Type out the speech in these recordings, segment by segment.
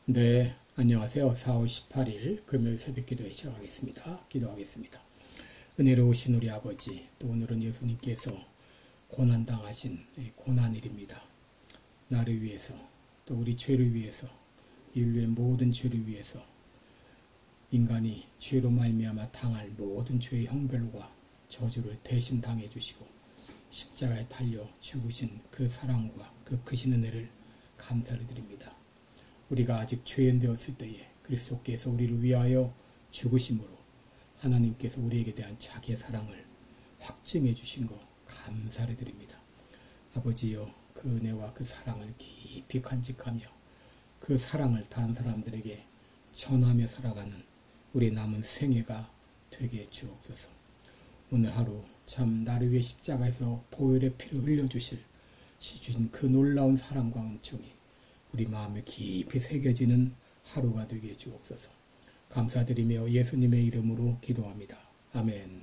네, 안녕하세요. 4월 18일 금요일 새벽 기도회 시작하겠습니다. 기도하겠습니다. 은혜로우신 우리 아버지, 또 오늘은 예수님께서 고난당하신 고난일입니다. 나를 위해서, 또 우리 죄를 위해서, 인류의 모든 죄를 위해서 인간이 죄로 말미암아 당할 모든 죄의 형벌과 저주를 대신 당해 주시고 십자가에 달려 죽으신 그 사랑과 그 크신 은혜를 감사를 드립니다. 우리가 아직 죄인 되었을 때에 그리스도께서 우리를 위하여 죽으심으로 하나님께서 우리에게 대한 자기의 사랑을 확증해 주신 것 감사를 드립니다. 아버지여, 그 은혜와 그 사랑을 깊이 간직하며 그 사랑을 다른 사람들에게 전하며 살아가는 우리 남은 생애가 되게 주옵소서. 오늘 하루 참 나를 위해 십자가에서 보혈의 피를 흘려주신 그 놀라운 사랑과 은총이 우리 마음에 깊이 새겨지는 하루가 되게 주옵소서. 감사드리며 예수님의 이름으로 기도합니다. 아멘.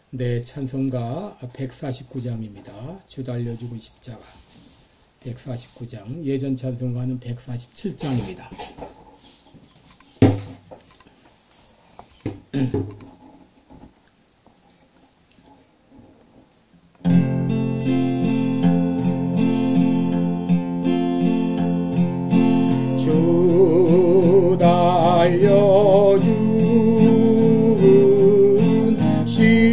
네, 찬송가 149장입니다. 주도 알려주고 십자가 149장, 예전 찬송가는 147장입니다. 주 달려준 십자가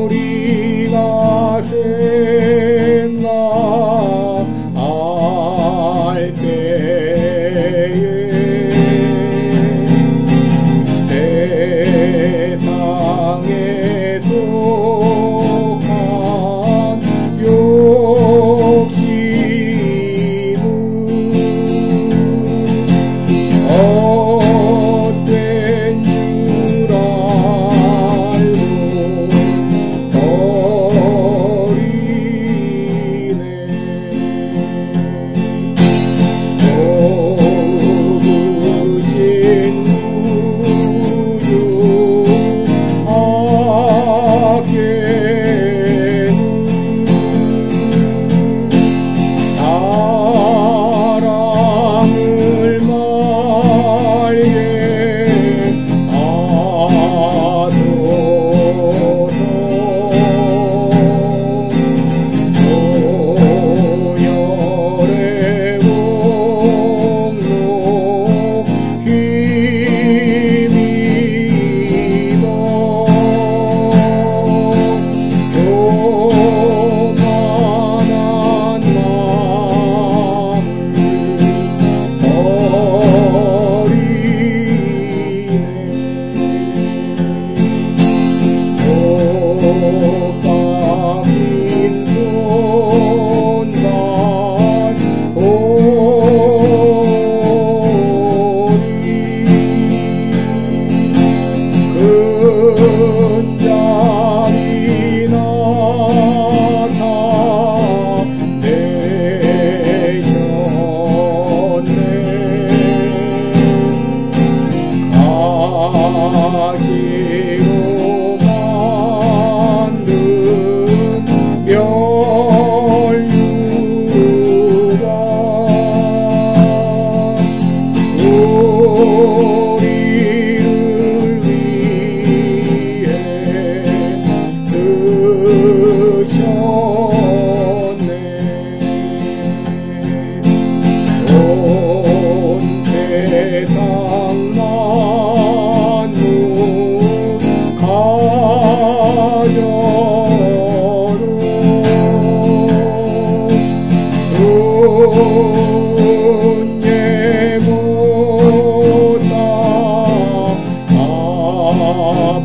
우리가 생각할 때에 세상에서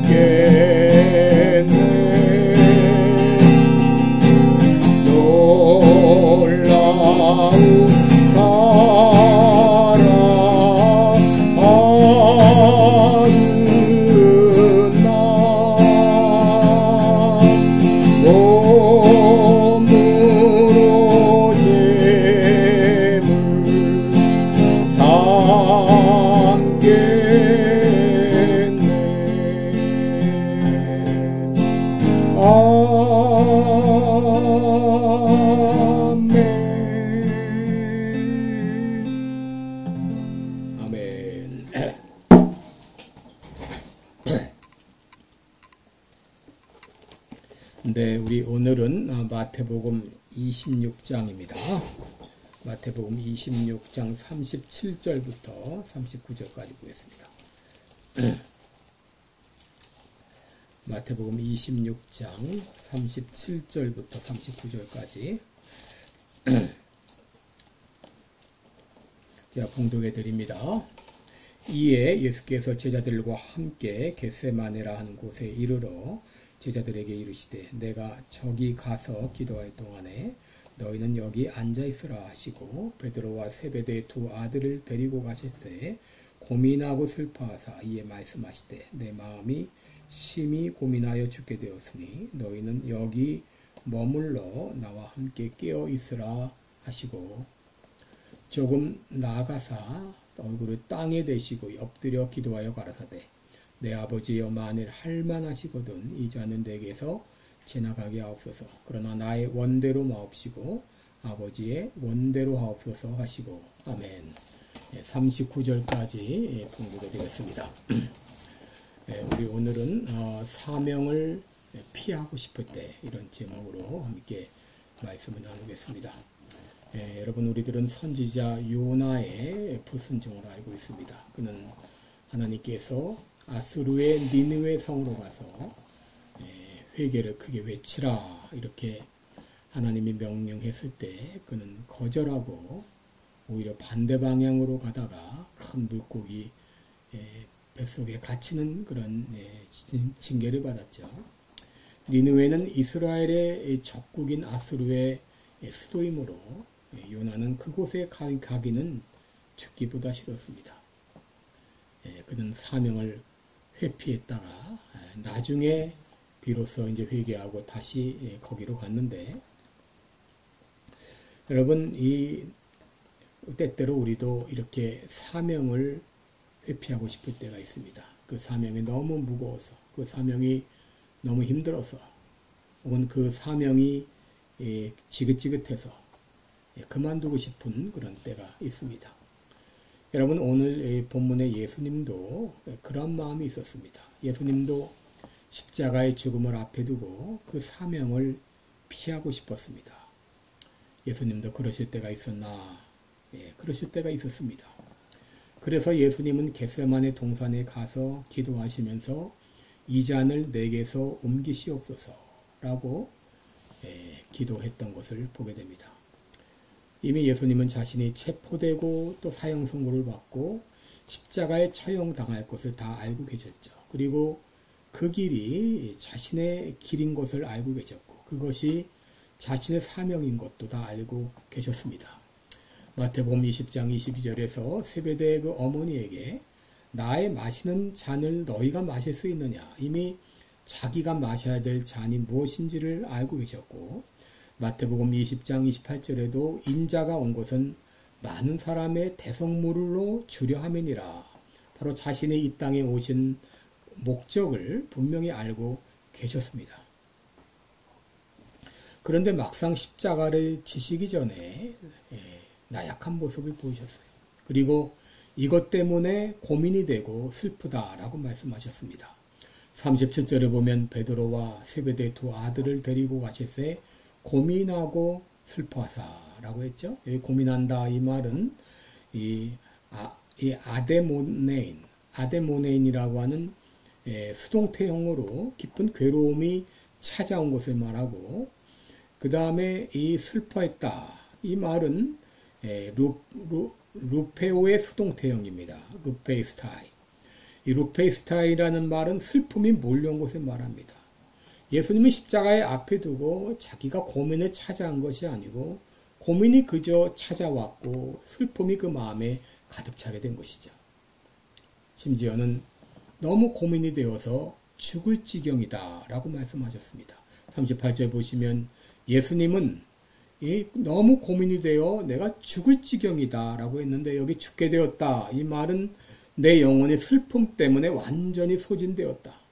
함께했네. 네, 우리 오늘은 마태복음 26장입니다. 마태복음 26장 37절부터 39절까지 보겠습니다. 마태복음 26장 37절부터 39절까지 제가 봉독해 드립니다. 이에 예수께서 제자들과 함께 겟세마네라 하는 곳에 이르러 제자들에게 이르시되 내가 저기 가서 기도할 동안에 너희는 여기 앉아 있으라 하시고 베드로와 세베대의 두 아들을 데리고 가실새 고민하고 슬퍼하사 이에 말씀하시되 내 마음이 심히 고민하여 죽게 되었으니 너희는 여기 머물러 나와 함께 깨어 있으라 하시고 조금 나아가사 얼굴을 땅에 대시고 엎드려 기도하여 가라사대 내 아버지여 만일 할만하시거든 이 잔은 내게서 지나가게 하옵소서. 그러나 나의 원대로 마옵시고 아버지의 원대로 하옵소서 하시고 아멘. 39절까지 봉독해 드렸습니다. 우리 오늘은 사명을 피하고 싶을 때 이런 제목으로 함께 말씀을 나누겠습니다. 여러분 우리들은 선지자 요나의 불순종을 알고 있습니다. 그는 하나님께서 아수르의 니느웨 성으로 가서 회개를 크게 외치라 이렇게 하나님이 명령했을 때 그는 거절하고 오히려 반대 방향으로 가다가 큰 물고기 뱃속에 갇히는 그런 징계를 받았죠. 니느웨는 이스라엘의 적국인 아수르의 수도이므로 요나는 그곳에 가기는 죽기보다 싫었습니다. 그는 사명을 회피했다가 나중에 비로소 이제 회개하고 다시 거기로 갔는데 여러분 이 때때로 우리도 이렇게 사명을 회피하고 싶을 때가 있습니다. 그 사명이 너무 무거워서 그 사명이 너무 힘들어서 혹은 그 사명이 지긋지긋해서 그만두고 싶은 그런 때가 있습니다. 여러분 오늘 본문의 예수님도 그런 마음이 있었습니다. 예수님도 십자가의 죽음을 앞에 두고 그 사명을 피하고 싶었습니다. 예수님도 그러실 때가 있었나? 그러실 때가 있었습니다. 그래서 예수님은 겟세마네 동산에 가서 기도하시면서 이 잔을 내게서 옮기시옵소서라고 기도했던 것을 보게 됩니다. 이미 예수님은 자신이 체포되고 또 사형 선고를 받고 십자가에 처형당할 것을 다 알고 계셨죠. 그리고 그 길이 자신의 길인 것을 알고 계셨고 그것이 자신의 사명인 것도 다 알고 계셨습니다. 마태복음 20장 22절에서 세베대의 그 어머니에게 나의 마시는 잔을 너희가 마실 수 있느냐 이미 자기가 마셔야 될 잔이 무엇인지를 알고 계셨고 마태복음 20장 28절에도 인자가 온 것은 많은 사람의 대성물로 주려 함이니라. 바로 자신이 이 땅에 오신 목적을 분명히 알고 계셨습니다. 그런데 막상 십자가를 지시기 전에 나약한 모습을 보이셨어요. 그리고 이것 때문에 고민이 되고 슬프다라고 말씀하셨습니다. 37절에 보면 베드로와 세베대 두 아들을 데리고 가실새 고민하고 슬퍼하사라고 했죠. 여기 고민한다 이 말은 이 아데모네인이라고 하는 수동태형으로 깊은 괴로움이 찾아온 것을 말하고 그 다음에 이 슬퍼했다 이 말은 루페오의 수동태형입니다. 루페이스타이. 이 루페이스타이라는 말은 슬픔이 몰려온 것을 말합니다. 예수님은 십자가의 앞에 두고 자기가 고민을 찾아온 것이 아니고 고민이 그저 찾아왔고 슬픔이 그 마음에 가득 차게 된 것이죠. 심지어는 너무 고민이 되어서 죽을 지경이다 라고 말씀하셨습니다. 38절 보시면 예수님은 너무 고민이 되어 내가 죽을 지경이다 라고 했는데 여기 죽게 되었다. 이 말은 내 영혼의 슬픔 때문에 완전히 소진되었다.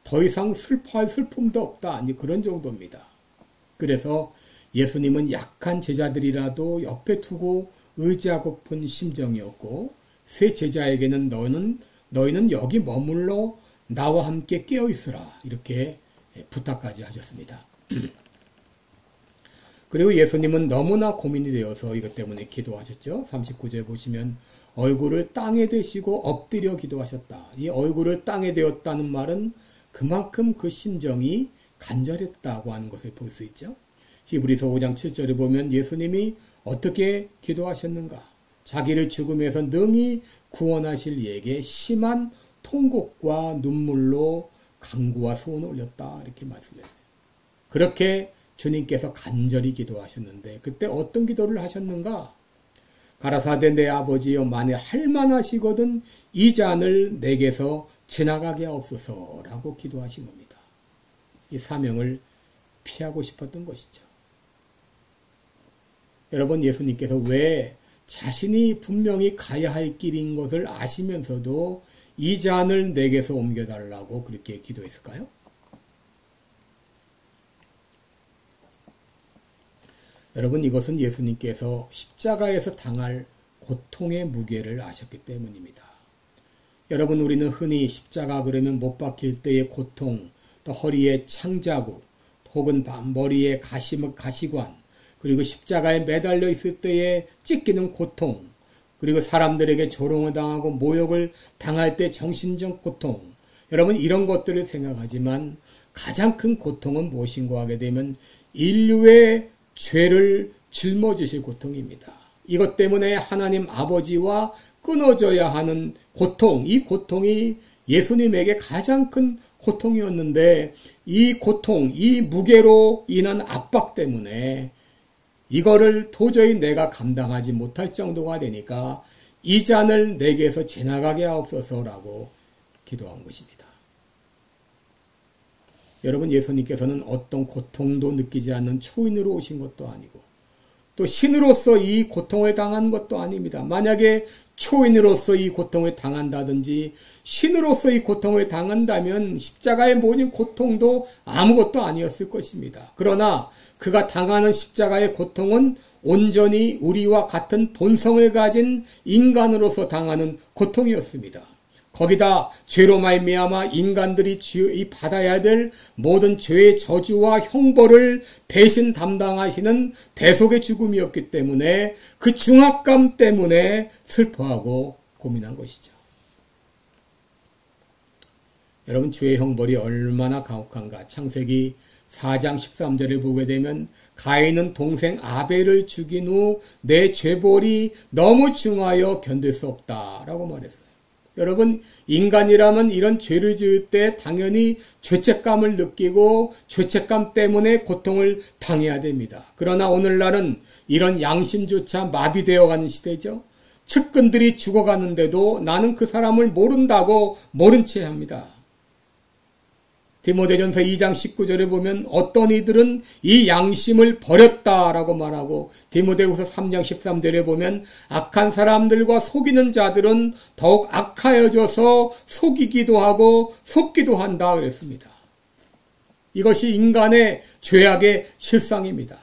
더 이상 슬퍼할 슬픔도 없다. 아니 그런 정도입니다. 그래서 예수님은 약한 제자들이라도 옆에 두고 의지하고픈 심정이었고 세 제자에게는 너희는 여기 머물러 나와 함께 깨어 있으라 이렇게 부탁까지 하셨습니다. 그리고 예수님은 너무나 고민이 되어서 이것 때문에 기도하셨죠. 39절 보시면 얼굴을 땅에 대시고 엎드려 기도하셨다. 이 얼굴을 땅에 대었다는 말은 그만큼 그 심정이 간절했다고 하는 것을 볼 수 있죠. 히브리서 5장 7절에 보면 예수님이 어떻게 기도하셨는가? 자기를 죽음에서 능히 구원하실 이에게 심한 통곡과 눈물로 간구와 소원을 올렸다. 이렇게 말씀했어요. 그렇게 주님께서 간절히 기도하셨는데 그때 어떤 기도를 하셨는가? 가라사대 내 아버지여 만일 할만하시거든 이 잔을 내게서 지나가게 하옵소서라고 기도하신 겁니다. 이 사명을 피하고 싶었던 것이죠. 여러분, 예수님께서 왜 자신이 분명히 가야 할 길인 것을 아시면서도 이 잔을 내게서 옮겨달라고 그렇게 기도했을까요? 여러분, 이것은 예수님께서 십자가에서 당할 고통의 무게를 아셨기 때문입니다. 여러분, 우리는 흔히 십자가 그러면 못 박힐 때의 고통, 또 허리에 창자국, 혹은 머리에 가시관, 그리고 십자가에 매달려 있을 때에 찢기는 고통, 그리고 사람들에게 조롱을 당하고 모욕을 당할 때 정신적 고통, 여러분 이런 것들을 생각하지만 가장 큰 고통은 무엇인가 하게 되면 인류의 죄를 짊어지실 고통입니다. 이것 때문에 하나님 아버지와 끊어져야 하는 고통, 이 고통이 예수님에게 가장 큰 고통이었는데 이 고통, 이 무게로 인한 압박 때문에 이거를 도저히 내가 감당하지 못할 정도가 되니까 이 잔을 내게서 지나가게 하옵소서라고 기도한 것입니다. 여러분, 예수님께서는 어떤 고통도 느끼지 않는 초인으로 오신 것도 아니고 또 신으로서 이 고통을 당한 것도 아닙니다. 만약에 초인으로서 이 고통을 당한다든지 신으로서 이 고통을 당한다면 십자가의 모든 고통도 아무것도 아니었을 것입니다. 그러나 그가 당하는 십자가의 고통은 온전히 우리와 같은 본성을 가진 인간으로서 당하는 고통이었습니다. 거기다 죄로 말미암아 인간들이 받아야 될 모든 죄의 저주와 형벌을 대신 담당하시는 대속의 죽음이었기 때문에 그 중압감 때문에 슬퍼하고 고민한 것이죠. 여러분, 죄의 형벌이 얼마나 가혹한가. 창세기 4장 13절을 보게 되면 가인은 동생 아벨을 죽인 후 내 죄벌이 너무 중하여 견딜 수 없다라고 말했어요. 여러분, 인간이라면 이런 죄를 지을 때 당연히 죄책감을 느끼고 죄책감 때문에 고통을 당해야 됩니다. 그러나 오늘날은 이런 양심조차 마비되어 가는 시대죠. 측근들이 죽어가는데도 나는 그 사람을 모른다고 모른 채 합니다. 디모데전서 2장 19절에 보면 어떤 이들은 이 양심을 버렸다라고 말하고 디모데후서 3장 13절에 보면 악한 사람들과 속이는 자들은 더욱 악하여져서 속이기도 하고 속기도 한다 그랬습니다. 이것이 인간의 죄악의 실상입니다.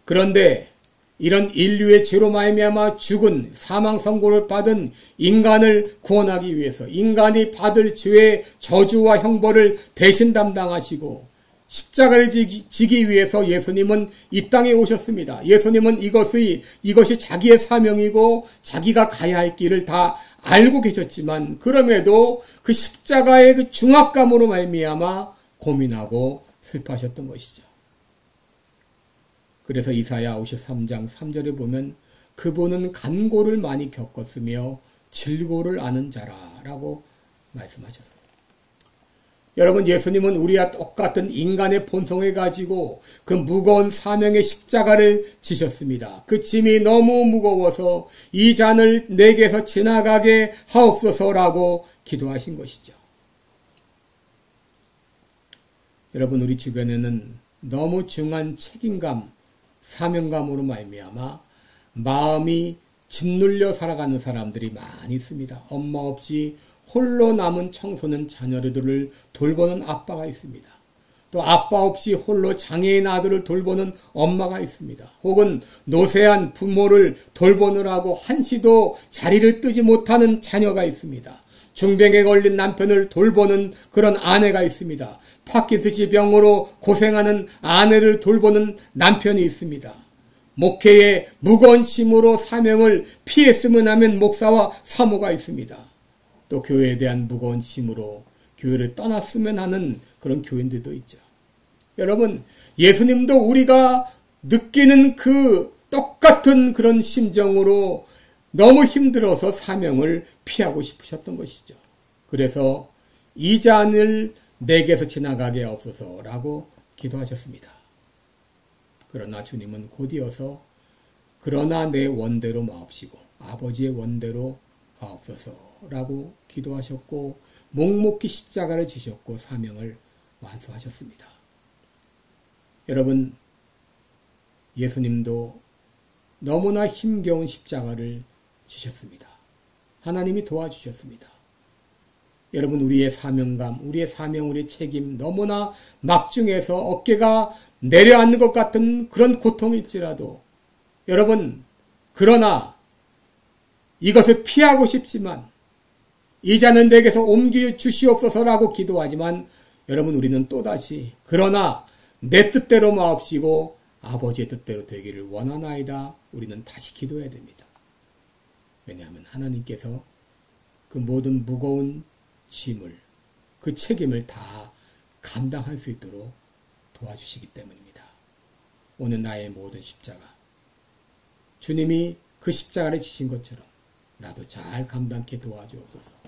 그런데 이런 인류의 죄로 말미암아 죽은 사망 선고를 받은 인간을 구원하기 위해서 인간이 받을 죄의 저주와 형벌을 대신 담당하시고 십자가를 지기 위해서 예수님은 이 땅에 오셨습니다. 예수님은 이것이 자기의 사명이고 자기가 가야 할 길을 다 알고 계셨지만 그럼에도 그 십자가의 그 중압감으로 말미암아 고민하고 슬퍼하셨던 것이죠. 그래서 이사야 53장 3절에 보면 그분은 간고를 많이 겪었으며 질고를 아는 자라라고 말씀하셨어요. 여러분, 예수님은 우리와 똑같은 인간의 본성을 가지고 그 무거운 사명의 십자가를 지셨습니다. 그 짐이 너무 무거워서 이 잔을 내게서 지나가게 하옵소서라고 기도하신 것이죠. 여러분, 우리 주변에는 너무 중한 책임감, 사명감으로 말미암아 마음이 짓눌려 살아가는 사람들이 많이 있습니다. 엄마 없이 홀로 남은 청소년 자녀들을 돌보는 아빠가 있습니다. 또 아빠 없이 홀로 장애인 아들을 돌보는 엄마가 있습니다. 혹은 노쇠한 부모를 돌보느라고 한시도 자리를 뜨지 못하는 자녀가 있습니다. 중병에 걸린 남편을 돌보는 그런 아내가 있습니다. 파킨슨씨 병으로 고생하는 아내를 돌보는 남편이 있습니다. 목회에 무거운 짐으로 사명을 피했으면 하는 목사와 사모가 있습니다. 또 교회에 대한 무거운 짐으로 교회를 떠났으면 하는 그런 교인들도 있죠. 여러분, 예수님도 우리가 느끼는 그 똑같은 그런 심정으로 너무 힘들어서 사명을 피하고 싶으셨던 것이죠. 그래서 이 잔을 내게서 지나가게 없소서라고 기도하셨습니다. 그러나 주님은 곧이어서 그러나 내 원대로 마옵시고 아버지의 원대로 하옵소서라고 기도하셨고 묵묵히 십자가를 지셨고 사명을 완수하셨습니다. 여러분, 예수님도 너무나 힘겨운 십자가를 지셨습니다. 하나님이 도와주셨습니다. 여러분, 우리의 사명감, 우리의 사명, 우리의 책임 너무나 막중해서 어깨가 내려앉는 것 같은 그런 고통일지라도 여러분, 그러나 이것을 피하고 싶지만 이 잔은 내게서 옮겨 주시옵소서라고 기도하지만 여러분, 우리는 또다시 그러나 내 뜻대로 마옵시고 아버지의 뜻대로 되기를 원하나이다. 우리는 다시 기도해야 됩니다. 왜냐하면 하나님께서 그 모든 무거운 짐을, 그 책임을 다 감당할 수 있도록 도와주시기 때문입니다. 오늘 나의 모든 십자가, 주님이 그 십자가를 지신 것처럼 나도 잘 감당케 도와주옵소서.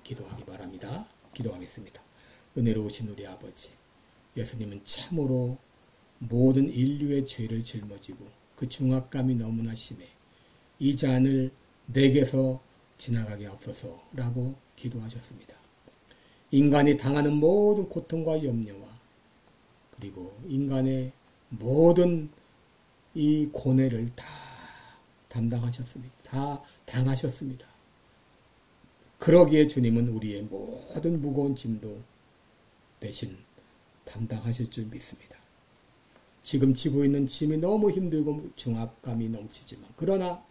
기도하기 바랍니다. 기도하겠습니다. 은혜로우신 우리 아버지, 예수님은 참으로 모든 인류의 죄를 짊어지고 그 중압감이 너무나 심해 이 잔을 내게서 지나가게 없어서라고 기도하셨습니다. 인간이 당하는 모든 고통과 염려와 그리고 인간의 모든 이 고뇌를 다 담당하셨습니다. 다 당하셨습니다. 그러기에 주님은 우리의 모든 무거운 짐도 대신 담당하실 줄 믿습니다. 지금 지고 있는 짐이 너무 힘들고 중압감이 넘치지만 그러나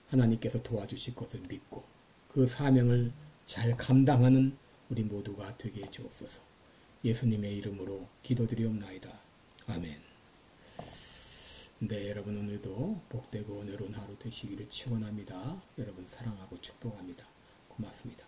하나님께서 도와주실 것을 믿고 그 사명을 잘 감당하는 우리 모두가 되게 해 주옵소서. 예수님의 이름으로 기도드리옵나이다. 아멘. 네, 여러분 오늘도 복되고 은혜로운 하루 되시기를 축원합니다. 여러분 사랑하고 축복합니다. 고맙습니다.